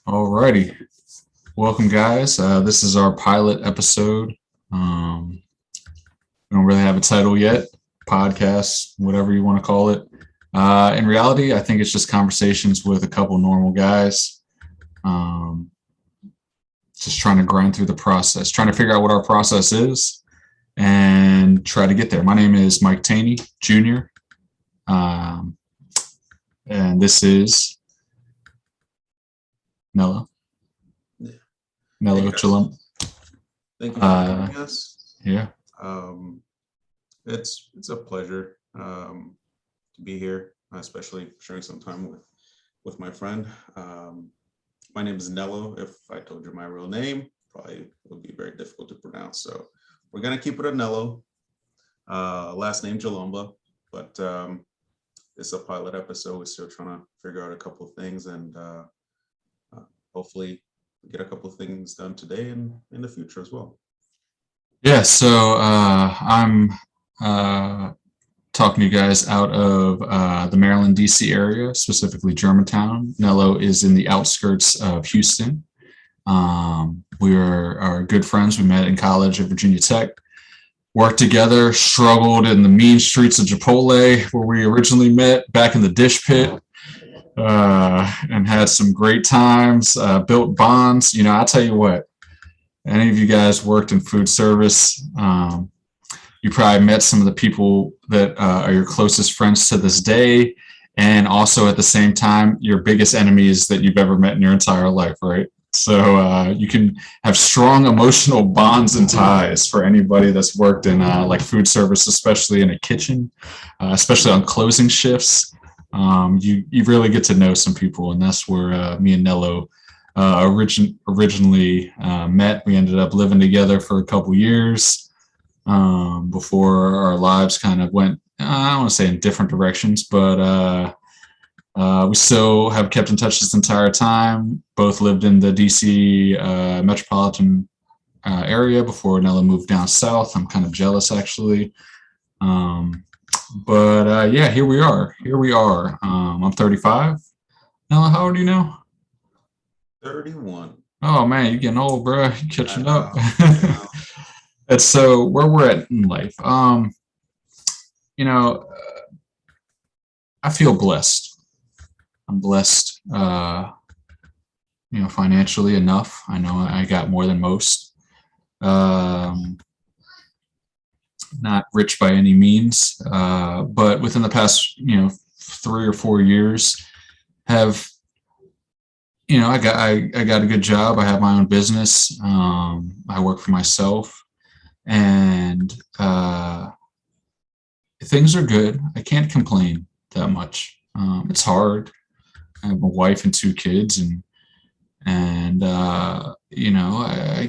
Alrighty, welcome guys. This is our pilot episode. We don't really have a title yet, podcast, whatever you want to call it. In reality, I think it's just conversations with a couple normal guys, um, just trying to grind through the process, trying to figure out what our process is, and try to get there. My name is Mike Taney Jr., um, and this is Nello. Yeah. Hey Nello guys, Chillum. thank you for Uh, joining us. yeah. Um, it's a pleasure to be here, especially sharing some time with my friend. My name is Nello. If I told you my real name, probably would be very difficult to pronounce. So we're gonna keep it a Nello. Last name Jalomba, but it's a pilot episode. We're still trying to figure out a couple of things, and uh, hopefully get a couple of things done today and in the future as well. Yeah, so I'm uh, talking to you guys out of the Maryland, D.C. area, specifically Germantown. Nello is in the outskirts of Houston. We are good friends. We met in college at Virginia Tech, worked together, struggled in the mean streets of Chipotle, where we originally met back in the dish pit, and had some great times, built bonds. I'll tell you what, any of you guys worked in food service, you probably met some of the people that are your closest friends to this day, and also at the same time, your biggest enemies that you've ever met in your entire life, right? So you can have strong emotional bonds and ties for anybody that's worked in like food service, especially in a kitchen, especially on closing shifts. You really get to know some people, and that's where me and Nello originally met. We ended up living together for a couple years before our lives kind of went, I don't want to say in different directions, but we still have kept in touch this entire time. Both lived in the DC metropolitan area before Nella moved down south. I'm kind of jealous actually. Um, but yeah, here we are. Here we are. I'm 35. Nella, how old are you now? 31. Oh man, you're getting old, bro. You're I catching up. know. I know. And so where we're at in life, you know, I feel blessed. I'm blessed, financially enough. I know I got more than most. Um, not rich by any means, but within the past, 3 or 4 years, have I got a good job. I have my own business. I work for myself, and things are good. I can't complain that much. It's hard. I have a wife and 2 kids, and I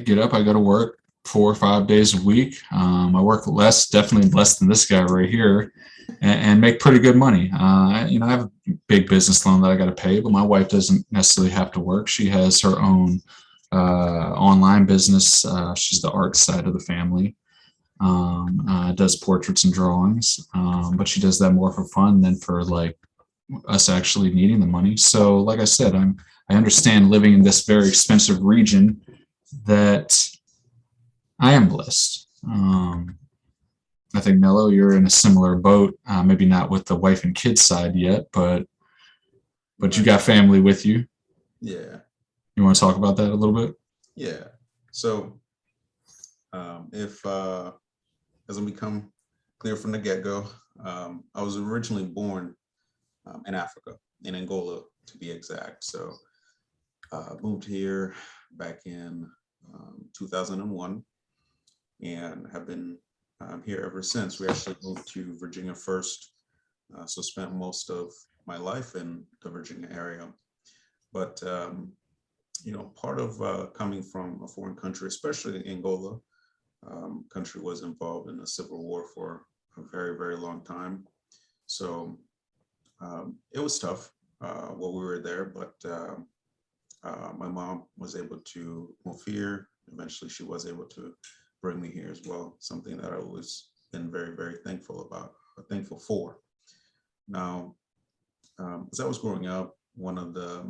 get up, I go to work 4 or 5 days a week. I work less, definitely less than this guy right here, and make pretty good money. I have a big business loan that I got to pay, but my wife doesn't necessarily have to work. She has her own online business. She's the art side of the family. Does portraits and drawings, but she does that more for fun than for like us actually needing the money. So, like I said, I understand living in this very expensive region that I am blessed. I think Nello, you're in a similar boat. Maybe not with the wife and kids side yet, but you Right. got family with you. Yeah. You want to talk about that a little bit? Yeah. So, if doesn't become clear from the get-go, I was originally born in Africa, in Angola to be exact. So, moved here back in 2001 and have been here ever since. We actually moved to Virginia first, so spent most of my life in the Virginia area. But part of coming from a foreign country, especially Angola, country was involved in a civil war for a very, very long time. So it was tough while we were there, but my mom was able to move here. Eventually, she was able to bring me here as well, something that I always been very, very thankful about, thankful for. Now, as I was growing up, one of the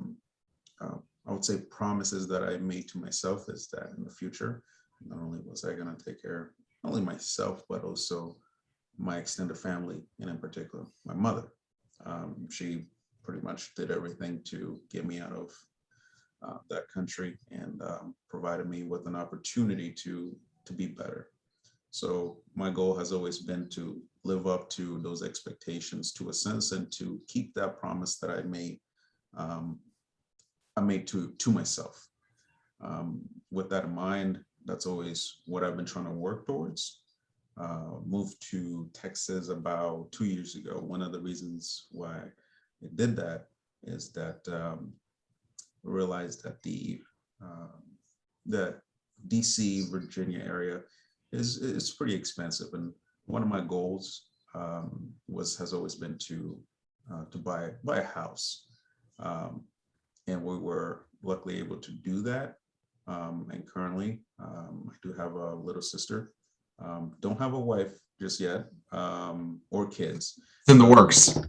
I would say promises that I made to myself is that in the future, not only was I going to take care of not only myself, but also my extended family, and in particular, my mother. She pretty much did everything to get me out of that country and provided me with an opportunity to be better. So my goal has always been to live up to those expectations to a sense and to keep that promise that um, I made to myself. With that in mind, that's always what I've been trying to work towards. Moved to Texas about 2 years ago. One of the reasons why I did that is that I realized that the DC, Virginia area is pretty expensive, and one of my goals has always been to buy a house, and we were luckily able to do that. And currently, I do have a little sister. Don't have a wife just yet, or kids. It's in the works. In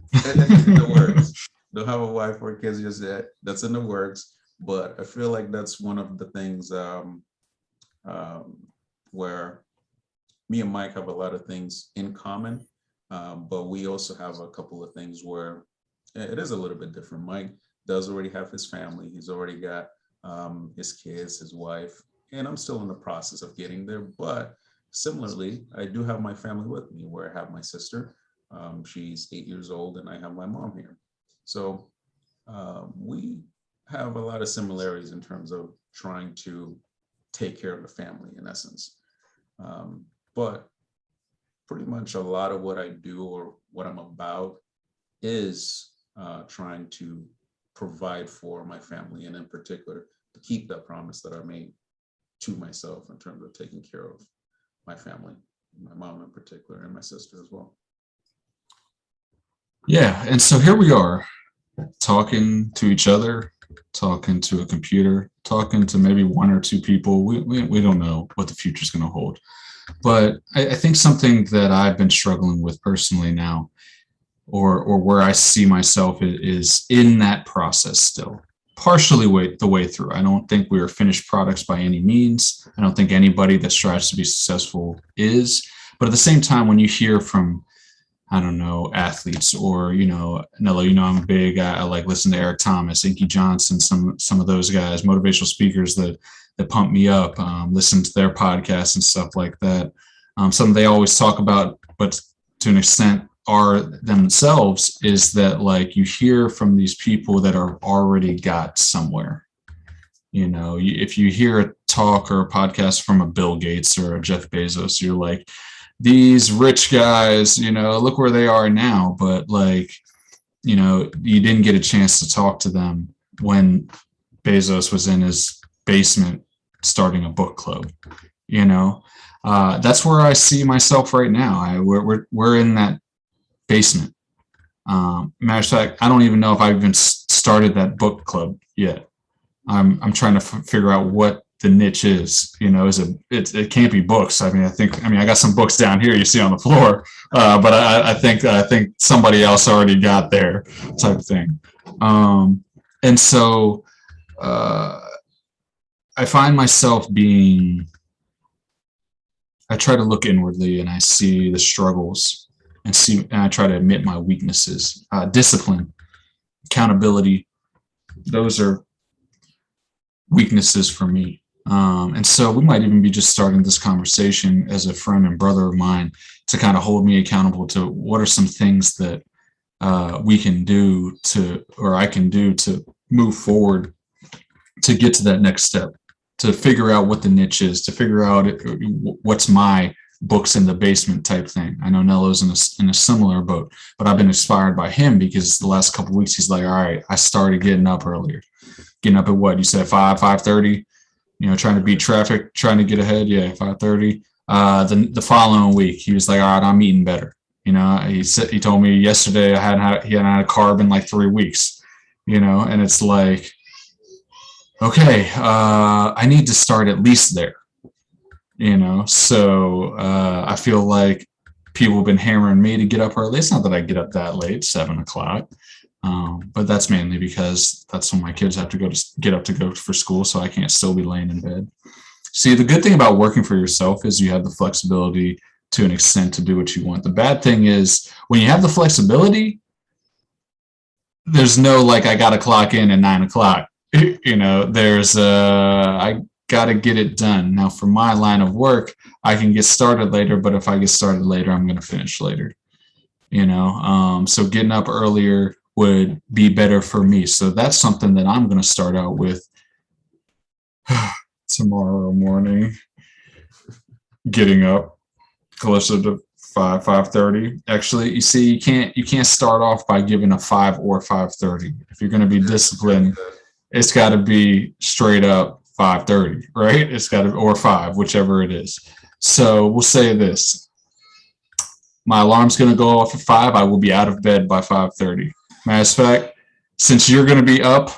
the works. Don't have a wife or kids just yet. That's in the works. But I feel like that's one of the things where me and Mike have a lot of things in common, but we also have a couple of things where it is a little bit different. Mike does already have his family. He's already got his kids, his wife, and I'm still in the process of getting there. But similarly, I do have my family with me, where I have my sister. She's 8 years old, and I have my mom here. So we have a lot of similarities in terms of trying to take care of the family, in essence. But pretty much a lot of what I do or what I'm about is trying to provide for my family, and in particular, to keep that promise that I made to myself in terms of taking care of my family, my mom in particular, and my sister as well. Yeah, and so here we are, talking to each other, talking to a computer, talking to maybe one or two people. We don't know what the future is going to hold. But I think something that I've been struggling with personally now, or where I see myself is in that process still, partially the way through. I don't think we are finished products by any means. I don't think anybody that strives to be successful is. But at the same time, when you hear from, I don't know, athletes or, Nello, I'm a big, I like listen to Eric Thomas, Inky Johnson, some of those guys, motivational speakers that pump me up, listen to their podcasts and stuff like that. Something they always talk about, but to an extent are themselves, is that like you hear from these people that are already got somewhere. If you hear a talk or a podcast from a Bill Gates or a Jeff Bezos, you're like, these rich guys, look where they are now. But like, you didn't get a chance to talk to them when Bezos was in his basement starting a book club. That's where I see myself right now. We're in that basement. Matter of fact, I don't even know if I've even started that book club yet. I'm trying to figure out what the niche is. It can't be books. I got some books down here you see on the floor, but I think somebody else already got there, type of thing. And so I find myself I try to look inwardly and I see the struggles and I try to admit my weaknesses. Discipline, accountability, those are weaknesses for me. And so we might even be just starting this conversation as a friend and brother of mine to kind of hold me accountable to what are some things that we can do or I can do to move forward, to get to that next step, to figure out what the niche is, to figure out what's my books in the basement type thing. I know Nello's in a similar boat, but I've been inspired by him because the last couple of weeks he's like, all right, I started getting up earlier. Getting up at what? You said 5:30? Trying to beat traffic, trying to get ahead. Yeah, 5:30. The following week, he was like, all right, I'm eating better. He told me yesterday he hadn't had a carb in like 3 weeks, and it's like, okay, I need to start at least there, so I feel like people have been hammering me to get up early. It's not that I get up that late, 7 o'clock. But that's mainly because that's when my kids have to get up to go for school, so I can't still be laying in bed. See, the good thing about working for yourself is you have the flexibility to an extent to do what you want. The bad thing is when you have the flexibility, there's no like I gotta clock in at 9 o'clock. There's I gotta get it done. Now for my line of work, I can get started later, but if I get started later, I'm gonna finish later. So getting up earlier would be better for me. So that's something that I'm gonna start out with tomorrow morning, getting up closer to 5:30. Actually, you see, you can't start off by giving a 5 or 5:30. If you're going to be disciplined, it's got to be straight up 5:30, right? It's got to, or 5, whichever it is. So we'll say this: my alarm's going to go off at 5. I will be out of bed by 5:30. Matter of fact, since you're going to be up,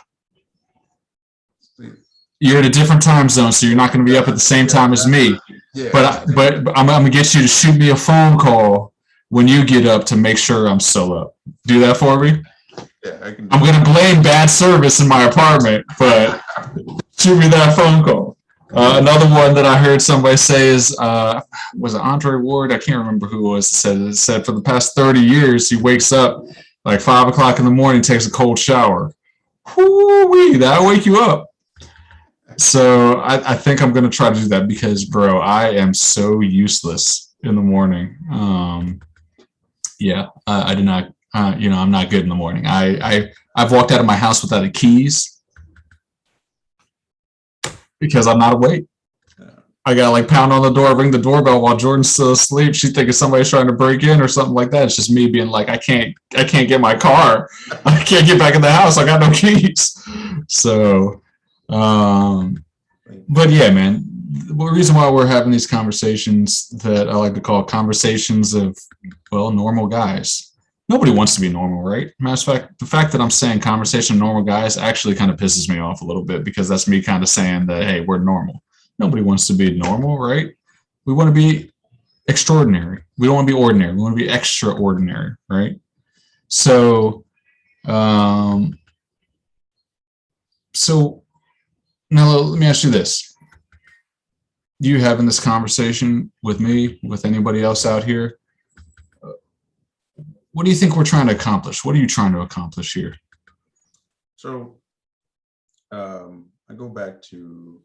you're in a different time zone, so you're not going to be up at the same time as me. Yeah. But I'm gonna get you to shoot me a phone call when you get up to make sure I'm still up. Do that for me. Yeah, I can. I'm gonna blame bad service in my apartment, but shoot me that phone call. Another one that I heard somebody say is was it Andre Ward? I can't remember who it was. It said for the past 30 years he wakes up like 5 o'clock in the morning, takes a cold shower. Whoo-wee, that'll wake you up. So I think I'm gonna try to do that because, bro, I am so useless in the morning. I do not. I'm not good in the morning. I've walked out of my house without the keys because I'm not awake. I got like pound on the door, ring the doorbell while Jordan's still asleep. She's thinking somebody's trying to break in or something like that. It's just me being like, I can't get my car. I can't get back in the house. I got no keys. So. But yeah, man, the reason why we're having these conversations that I like to call conversations of, well, normal guys. Nobody wants to be normal, right? Matter of fact, the fact that I'm saying conversation of normal guys actually kind of pisses me off a little bit because that's me kind of saying that, hey, we're normal. Nobody wants to be normal, right? We want to be extraordinary. We don't want to be ordinary. We want to be extraordinary, right? So now let me ask you this. You having this conversation with me, with anybody else out here, what do you think we're trying to accomplish? What are you trying to accomplish here? So I go back to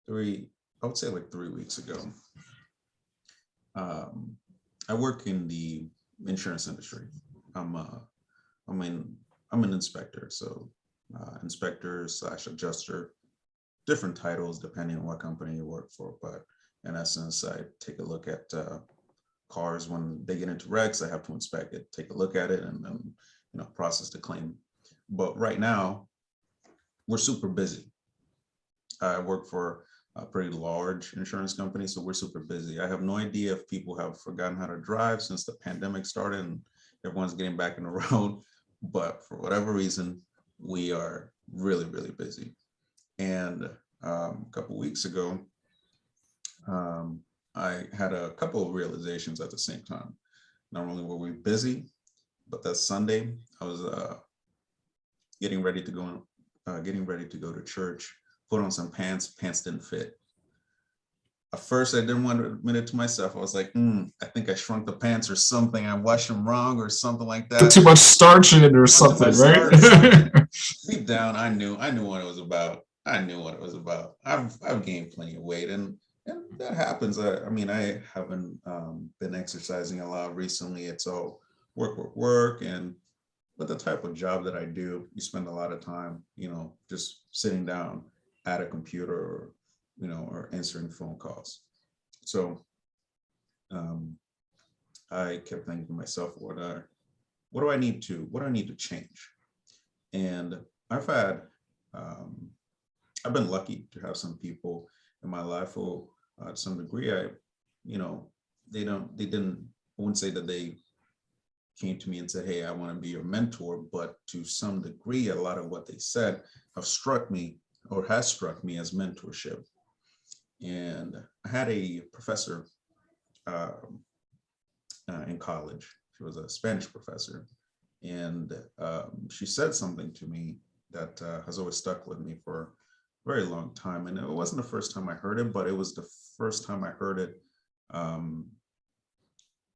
I would say like 3 weeks ago. I work in the insurance industry. I'm an inspector, so inspector / adjuster, different titles depending on what company you work for. But in essence, I take a look at cars when they get into wrecks. I have to inspect it, take a look at it, and then process the claim. But right now, we're super busy. I work for a pretty large insurance company, so we're super busy. I have no idea if people have forgotten how to drive since the pandemic started and everyone's getting back on the road. But for whatever reason, we are really, really busy. And a couple of weeks ago, I had a couple of realizations at the same time. Not only were we busy, but that Sunday I was getting ready to go to church. Put on some pants. Pants didn't fit. At first, I didn't want to admit it to myself. I was like, I think I shrunk the pants or something. I washed them wrong or something like that. Put too much starch in it or something, right? Deep down, I knew what it was about. I've gained plenty of weight, and that happens. I haven't been exercising a lot recently. It's all work, but the type of job that I do, you spend a lot of time, just sitting down at a computer or answering phone calls. So I kept thinking to myself, what do I need to change? And I've been lucky to have some people in my life who, to some degree, I wouldn't say that they came to me and said, hey, I want to be your mentor, but to some degree, a lot of what they said has struck me as mentorship. And I had a professor in college. She was a Spanish professor. And she said something to me that has always stuck with me for a very long time. And it wasn't the first time I heard it, but it was the first time I heard it um,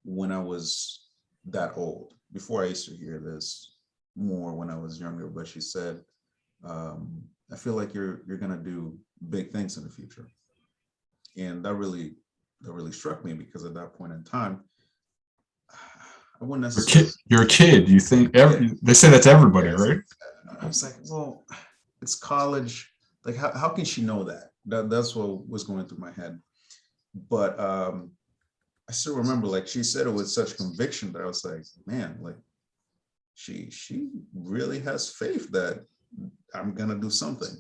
when I was that old. Before I used to hear this more when I was younger, but she said, I feel like you're gonna do big things in the future. And that really struck me because at that point in time, I wouldn't You're a necessarily. kid. You're a kid. You think Yeah, they say that to everybody, yes. right? I was like, well, it's college. Like, how can she know that? That's what was going through my head. But I still remember, like, she said it with such conviction that I was like, man, like, she really has faith that I'm gonna do something.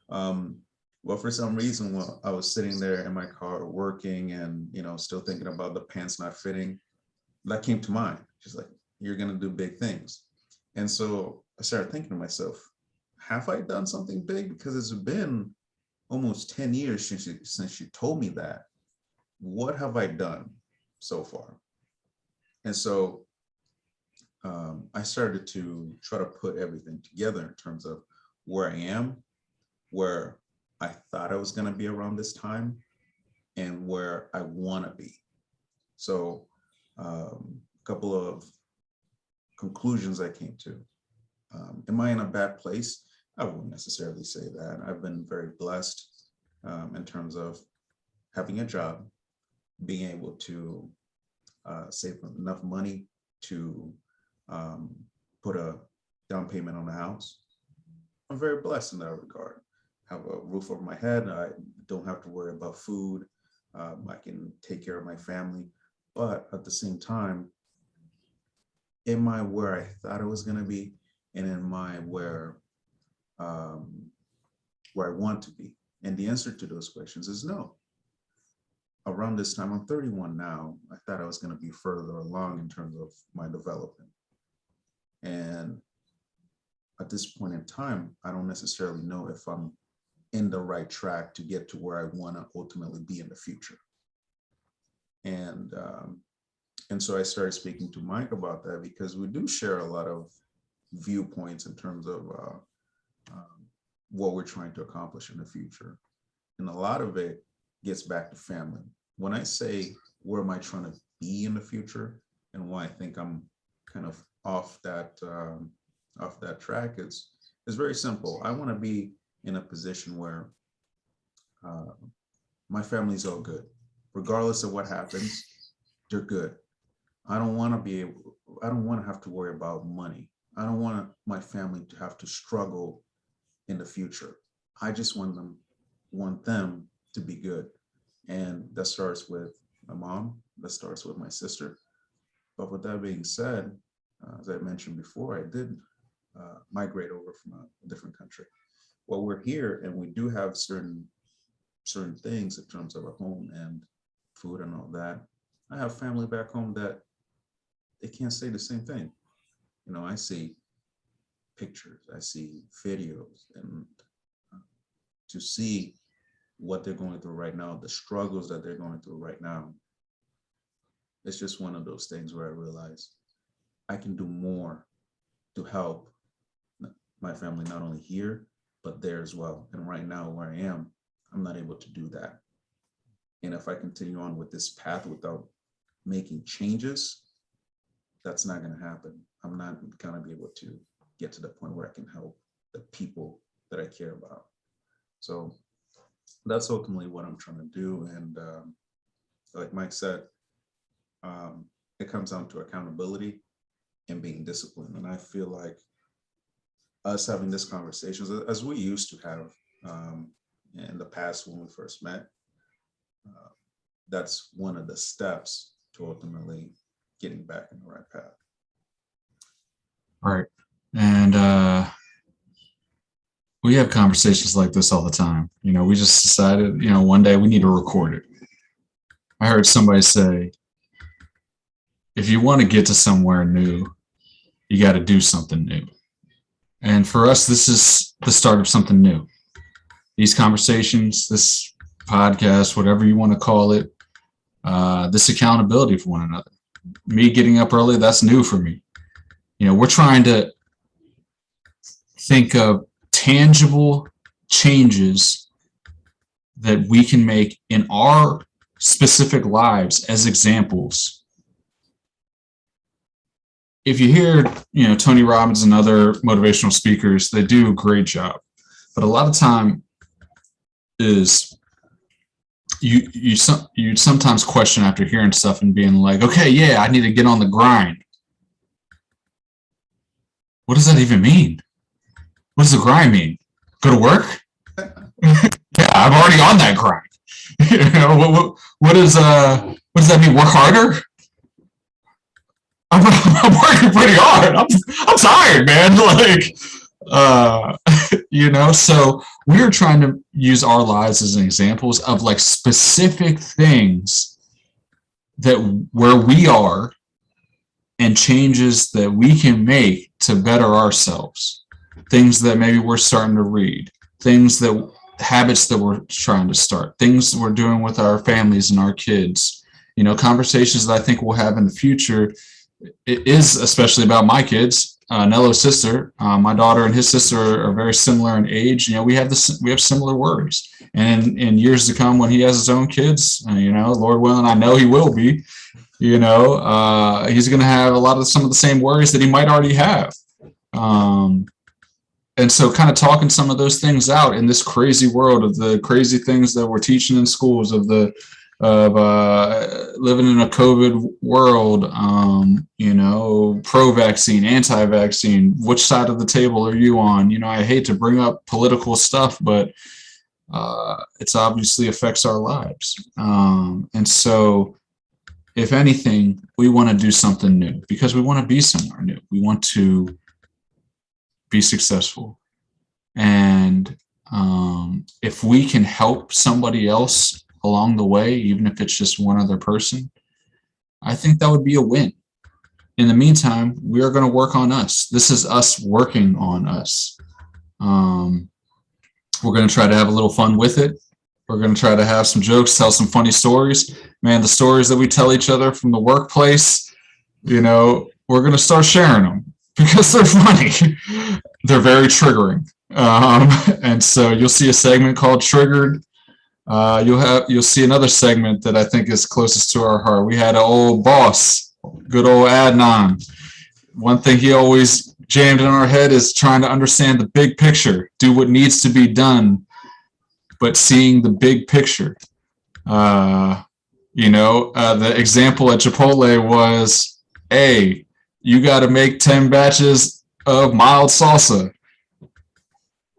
Um, well, for some reason, while I was sitting there in my car working and still thinking about the pants not fitting, that came to mind. She's like, "You're gonna do big things," and so I started thinking to myself, "Have I done something big?" Because it's been almost 10 years since she told me that. What have I done so far? And so I started to try to put everything together in terms of where I am, where I thought I was going to be around this time, and where I want to be. So, a couple of conclusions I came to. Am I in a bad place? I wouldn't necessarily say that. I've been very blessed in terms of having a job, being able to save enough money to um, put a down payment on a house. I'm very blessed in that regard. Have a roof over my head. I don't have to worry about food. I can take care of my family. But at the same time, am I where I thought I was going to be? And am I um, where I want to be? And the answer to those questions is no. Around this time, I'm 31 now. I thought I was going to be further along in terms of my development. And at this point in time, I don't necessarily know if I'm in the right track to get to where I want to ultimately be in the future. And so I started speaking to Mike about that because we do share a lot of viewpoints in terms of what we're trying to accomplish in the future. And a lot of it gets back to family. When I say where am I trying to be in the future and why I think I'm kind of off that track, it's very simple. I want to be in a position where my family's all good, regardless of what happens. They're good. I don't want to have to worry about money. I don't want my family to have to struggle in the future. I just want them to be good. And that starts with my mom, that starts with my sister. But with that being said, as I mentioned before, I did migrate over from a different country. Well, we're here and we do have certain things in terms of a home and food and all that. I have family back home that they can't say the same thing. I see pictures, I see videos, and to see what they're going through right now, the struggles that they're going through right now, it's just one of those things where I realize I can do more to help my family, not only here, but there as well. And right now, where I am, I'm not able to do that. And if I continue on with this path without making changes, that's not going to happen. I'm not going to be able to get to the point where I can help the people that I care about. So that's ultimately what I'm trying to do. And like Mike said, it comes down to accountability and being disciplined. And I feel like us having this conversations as we used to have in the past when we first met, that's one of the steps to ultimately getting back in the right path. Right. And we have conversations like this all the time. We just decided, one day we need to record it. I heard somebody say, if you want to get to somewhere new, you got to do something new. And for us, this is the start of something new. These conversations, this podcast, whatever you want to call it, this accountability for one another. Me getting up early, that's new for me. We're trying to think of tangible changes that we can make in our specific lives as examples. If you hear, Tony Robbins and other motivational speakers, they do a great job. But a lot of time is you sometimes question after hearing stuff and being like, okay, yeah, I need to get on the grind. What does that even mean? What does the grind mean? Go to work? Yeah, I'm already on that grind. What does that mean? Work harder? I'm working pretty hard. I'm tired, man. So we're trying to use our lives as examples of like specific things that where we are and changes that we can make to better ourselves. Things that maybe we're starting to read, habits that we're trying to start, things we're doing with our families and our kids, conversations that I think we'll have in the future. It is especially about my kids, Nello's sister. My daughter and his sister are very similar in age. We have similar worries, and in years to come, when he has his own kids, Lord willing, I know he will be. He's going to have some of the same worries that he might already have. And so kind of talking some of those things out in this crazy world of the crazy things that we're teaching in schools of living in a COVID world, pro-vaccine, anti-vaccine, which side of the table are you on? I hate to bring up political stuff, but it's obviously affects our lives. And so if anything, we want to do something new because we want to be somewhere new. We want to be successful. And if we can help somebody else along the way, even if it's just one other person, I think that would be a win. In the meantime, we are going to work on us. This is us working on us. We're going to try to have a little fun with it. We're going to try to have some jokes, tell some funny stories. Man, the stories that we tell each other from the workplace, we're going to start sharing them because they're funny. They're very triggering. And so you'll see a segment called Triggered. You'll see another segment that I think is closest to our heart. We had an old boss, good old Adnan. One thing he always jammed in our head is trying to understand the big picture, do what needs to be done, but seeing the big picture. The example at Chipotle was, hey, you got to make 10 batches of mild salsa.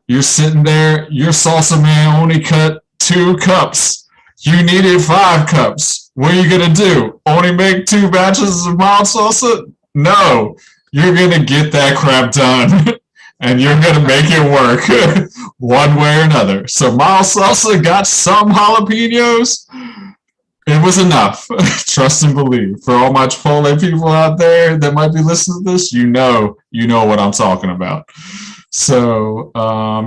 You're sitting there, your salsa man only cut 2 cups. You needed 5 cups. What are you going to do? Only make 2 batches of mild salsa? No, you're going to get that crap done and you're going to make it work one way or another. So mild salsa got some jalapenos. It was enough. Trust and believe. For all my Chipotle people out there that might be listening to this, you know what I'm talking about. So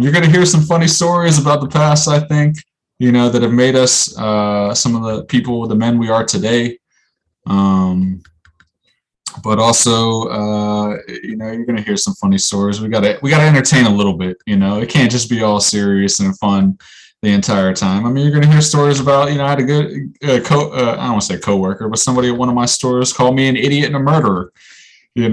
you're going to hear some funny stories about the past, I think, that have made us some of the people, the men we are today. But also, you're going to hear some funny stories. We got to entertain a little bit. It can't just be all serious and fun the entire time. I mean, you're going to hear stories about, I had a good I don't want to say coworker, but somebody at one of my stores called me an idiot and a murderer. Oh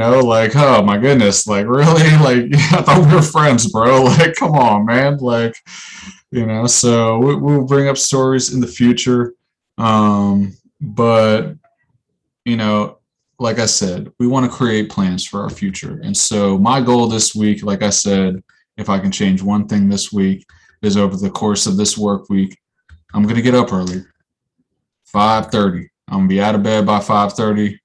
my goodness, really? I thought we were friends, bro. Come on, man. So we'll bring up stories in the future. But, like I said, we want to create plans for our future. And so my goal this week, like I said, if I can change one thing this week, is over the course of this work week, I'm going to get up earlier, 5:30. I'm going to be out of bed by 5:30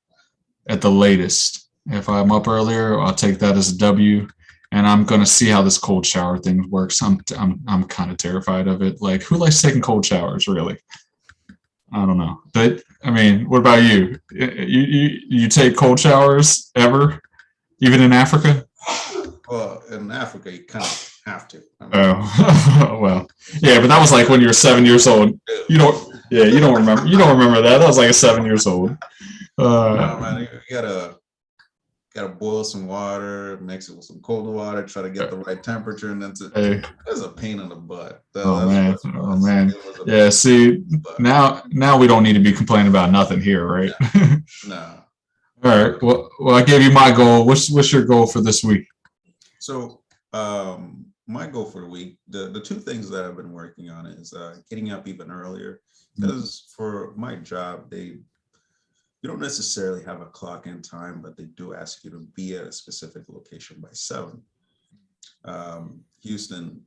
at the latest. If I'm up earlier, I'll take that as a W. And I'm going to see how this cold shower thing works. I'm kind of terrified of it. Who likes taking cold showers, really? I don't know. But I mean, what about you? You take cold showers ever, even in Africa? Well, in Africa, you kind of have to. Well, yeah, but that was when you were 7 years old. You don't remember. You don't remember that. That was 7 years old. No, man, you gotta. gotta boil some water, mix it with some cold water, try to get the right temperature, and then Hey, that's a pain in the butt. oh That's what man, it oh was. man. It was a Yeah, see, butt. now we don't need to be complaining about nothing here, right? No. All right. Well, I gave you my goal. What's your goal for this week? So my goal for the week, the two things that I've been working on is getting up even earlier. Because for my job, you don't necessarily have a clock in time, but they do ask you to be at a specific location by 7. Houston,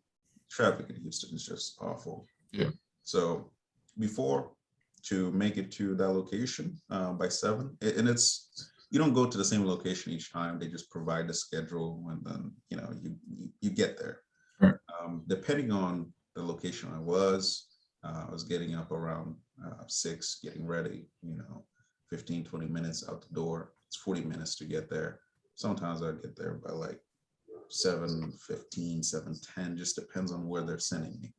traffic in Houston is just awful. Yeah. So before, to make it to that location by 7, and you don't go to the same location each time. They just provide the schedule, and then you get there. Right. Depending on the location I was getting up around 6, getting ready. 15, 20 minutes out the door. It's 40 minutes to get there. Sometimes I get there by like 7:15, 7:10, just depends on where they're sending me.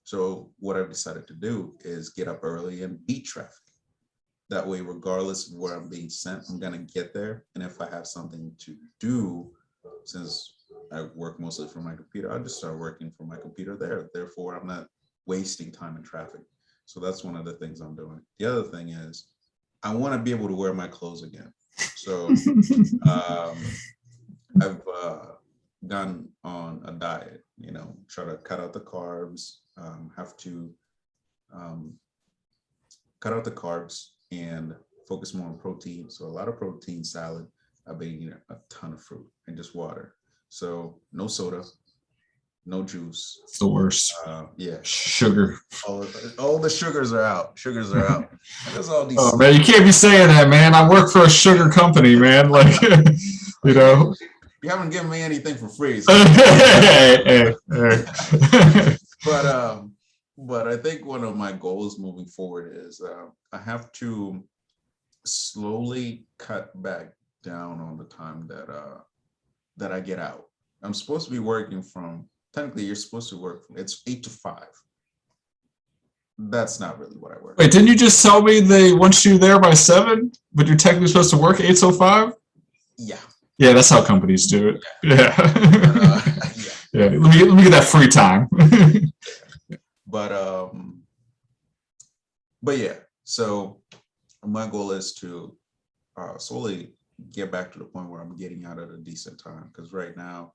So what I've decided to do is get up early and beat traffic. That way, regardless of where I'm being sent, I'm gonna get there. And if I have something to do, since I work mostly from my computer, I'll just start working from my computer there. Therefore, I'm not wasting time in traffic. So that's one of the things I'm doing. The other thing is I want to be able to wear my clothes again. So I've gone on a diet, try to cut out the carbs, have to cut out the carbs and focus more on protein. So a lot of protein salad. I've been eating a ton of fruit and just water. So no soda, no juice. It's the worst. Yeah. Sugar. All the sugars are out. There's all these. Oh man, you can't be saying that, man. I work for a sugar company, man. Like, You haven't given me anything for free. So. Hey. But I think one of my goals moving forward is I have to slowly cut back down on the time that I get out. I'm supposed to be working from. Technically, you're supposed to work from. It's 8 to 5. That's not really what I work. Wait, didn't you just tell me they want you there by 7, but you're technically supposed to work 8 till 5? Yeah. Yeah, that's how companies do it. Yeah. Yeah. Yeah. Let me get that free time. But yeah. So my goal is to slowly get back to the point where I'm getting out at a decent time. Because right now,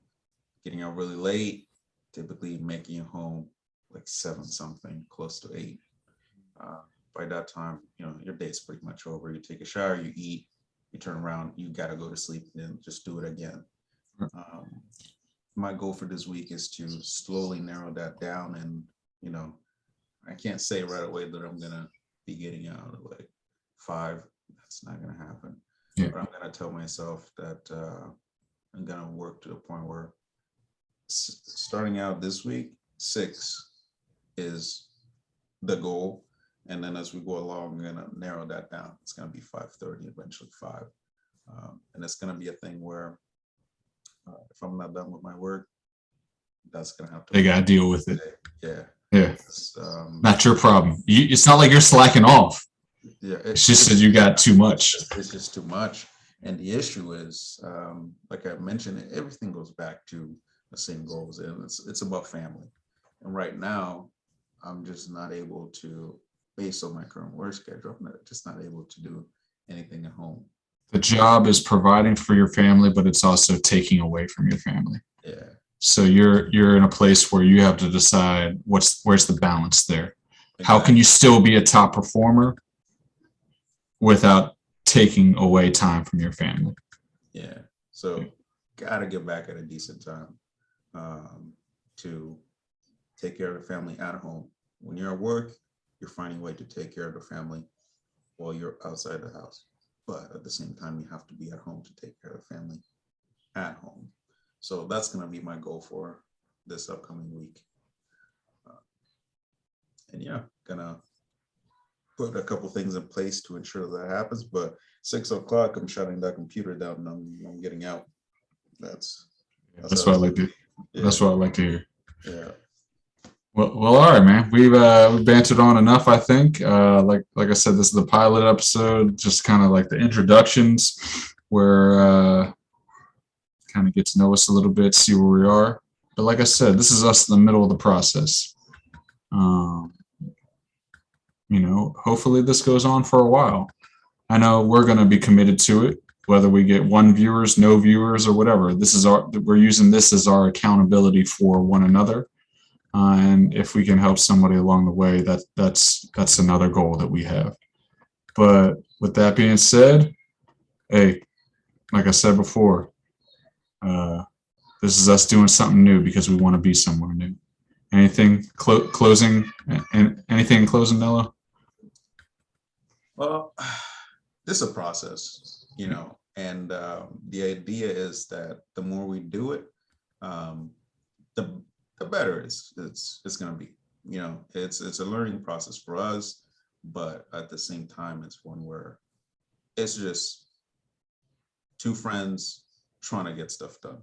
getting out really late, typically making it home like 7 something, close to 8. By that time, your day's pretty much over. You take a shower, you eat, you turn around, you got to go to sleep, and then just do it again. My goal for this week is to slowly narrow that down. And, I can't say right away that I'm going to be getting out at like 5. That's not going to happen. Yeah. But I'm going to tell myself that I'm going to work to the point where starting out this week, 6 is the goal. And then as we go along, we're going to narrow that down. It's going to be 5:30, eventually 5. And it's going to be a thing where if I'm not done with my work, that's going to have to. They got to deal with it. Yeah. Yeah. Not your problem. It's not like you're slacking off. Yeah. It's just that you got too much. It's just too much. And the issue is, like I mentioned, everything goes back to the same goals, and it's about family. And right now, I'm just not able to, based on my current work schedule, I'm just not able to do anything at home. The job is providing for your family, but it's also taking away from your family. Yeah. So you're in a place where you have to decide where's the balance there. Exactly. How can you still be a top performer without taking away time from your family? Yeah. So gotta get back at a decent time to take care of the family at home. When you're at work, you're finding a way to take care of the family while you're outside the house. But at the same time, you have to be at home to take care of the family at home. So that's going to be my goal for this upcoming week. And yeah, gonna put a couple things in place to ensure that happens. But 6 o'clock, I'm shutting that computer down and I'm getting out. That's what I like to. Yeah. That's what I like to hear. Yeah. Well, all right, man. We've bantered on enough, I think. Like I said, this is the pilot episode, just kind of like the introductions. where kind of get to know us a little bit, see where we are. But like I said, this is us in the middle of the process. Hopefully this goes on for a while. I know we're going to be committed to it, whether we get 1 viewers, no viewers, or whatever. We're using this as our accountability for one another. And if we can help somebody along the way, that's another goal that we have. But with that being said, hey, like I said before, this is us doing something new because we want to be somewhere new. Anything closing? Anything in closing, Nello? Well, this is a process, and the idea is that the more we do it, the better it's going to be. It's a learning process for us, but at the same time, it's one where it's just 2 friends trying to get stuff done.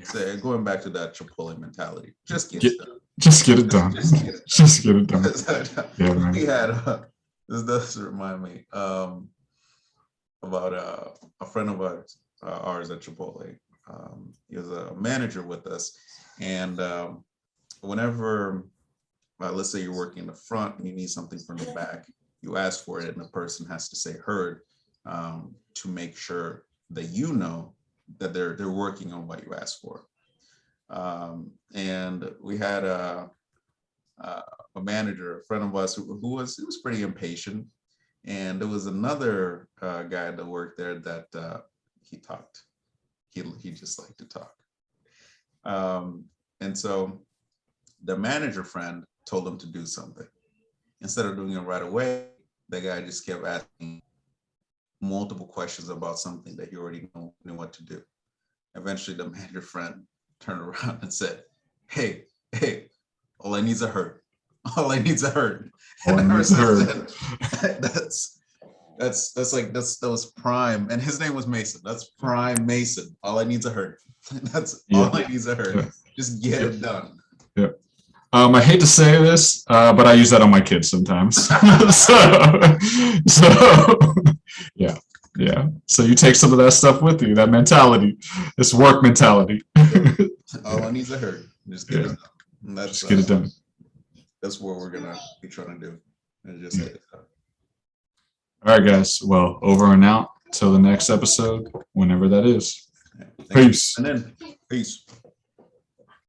So going back to that Chipotle mentality, just get it done. Just get it done. Just get it done. Yeah, man. We had this does remind me about a friend of ours at Chipotle. He was a manager with us, and whenever let's say you're working in the front and you need something from the back, you ask for it, and the person has to say heard to make sure that that they're working on what you asked for. And we had a manager, a friend of us, who was pretty impatient, and there was another guy that worked there that he talked. He just liked to talk, and so the manager friend told him to do something. Instead of doing it right away, the guy just kept asking multiple questions about something that he already knew what to do. Eventually, the manager friend turned around and said, hey, all I need is a hurt. All I need is a hurt. All I need is a hurt. That was prime, and his name was Mason. That's prime Mason. All I need is a hurt. All I need is a hurt. Yeah. Just get it done. Yeah. I hate to say this, but I use that on my kids sometimes. so yeah. So you take some of that stuff with you, that mentality, this work mentality. All I need is a hurt. Just get it done. And just get it done. That's what we're gonna be trying to do, and just get it done. All right, guys. Well, over and out. Till the next episode, whenever that is. Yeah. Peace. And then peace.